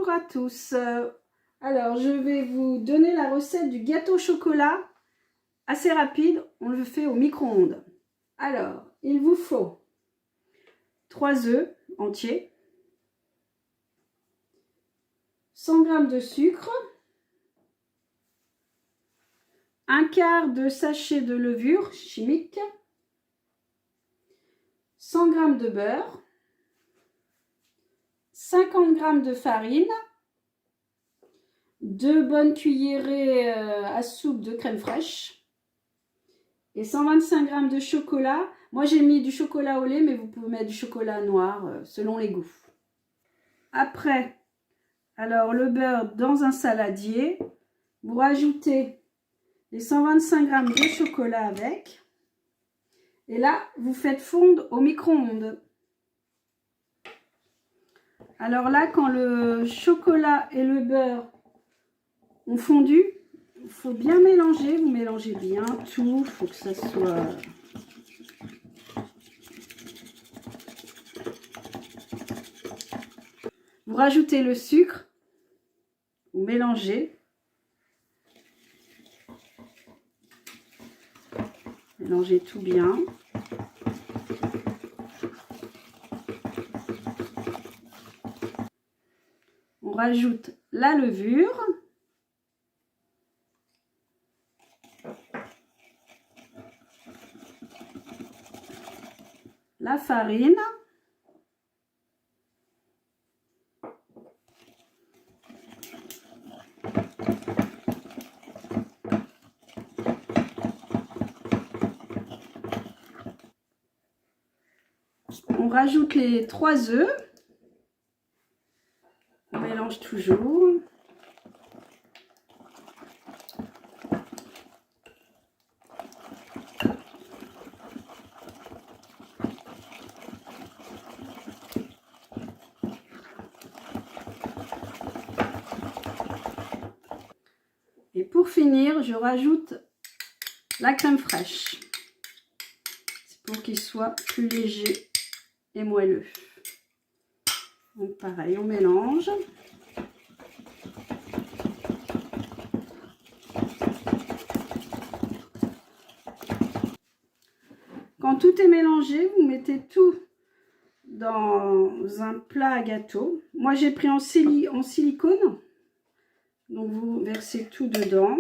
Bonjour à tous. Alors, je vais vous donner la recette du gâteau au chocolat. Assez rapide, on le fait au micro-ondes. Alors, il vous faut 3 œufs entiers, 100 g de sucre, un quart de sachet de levure chimique, 100 g de beurre, 50 g de farine, 2 bonnes cuillerées à soupe de crème fraîche et 125 g de chocolat. Moi j'ai mis du chocolat au lait, mais vous pouvez mettre du chocolat noir selon les goûts. Après, alors le beurre dans un saladier, vous rajoutez les 125 g de chocolat avec, et là vous faites fondre au micro-ondes. Alors là, quand le chocolat et le beurre ont fondu, il faut bien mélanger, vous mélangez bien tout, il faut que ça soit... Vous rajoutez le sucre, vous mélangez. Mélangez tout bien. On rajoute la levure. La farine. On rajoute les 3 œufs. On mélange toujours. Et pour finir, je rajoute la crème fraîche. C'est pour qu'il soit plus léger et moelleux. Donc pareil, on mélange. Quand tout est mélangé, vous mettez tout dans un plat à gâteau. Moi j'ai pris en silicone. Donc vous versez tout dedans.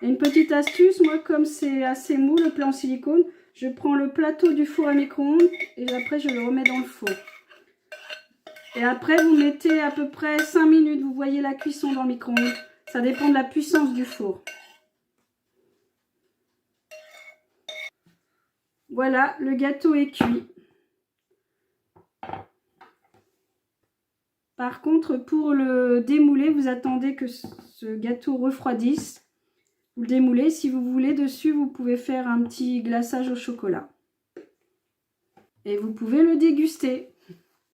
Et une petite astuce, moi comme c'est assez mou le plat en silicone, je prends le plateau du four à micro-ondes et après je le remets dans le four. Et après vous mettez à peu près 5 minutes, vous voyez la cuisson dans le micro-ondes. Ça dépend de la puissance du four. Voilà, le gâteau est cuit. Par contre, pour le démouler, vous attendez que ce gâteau refroidisse. Vous le démoulez. Si vous voulez, dessus, vous pouvez faire un petit glaçage au chocolat. Et vous pouvez le déguster.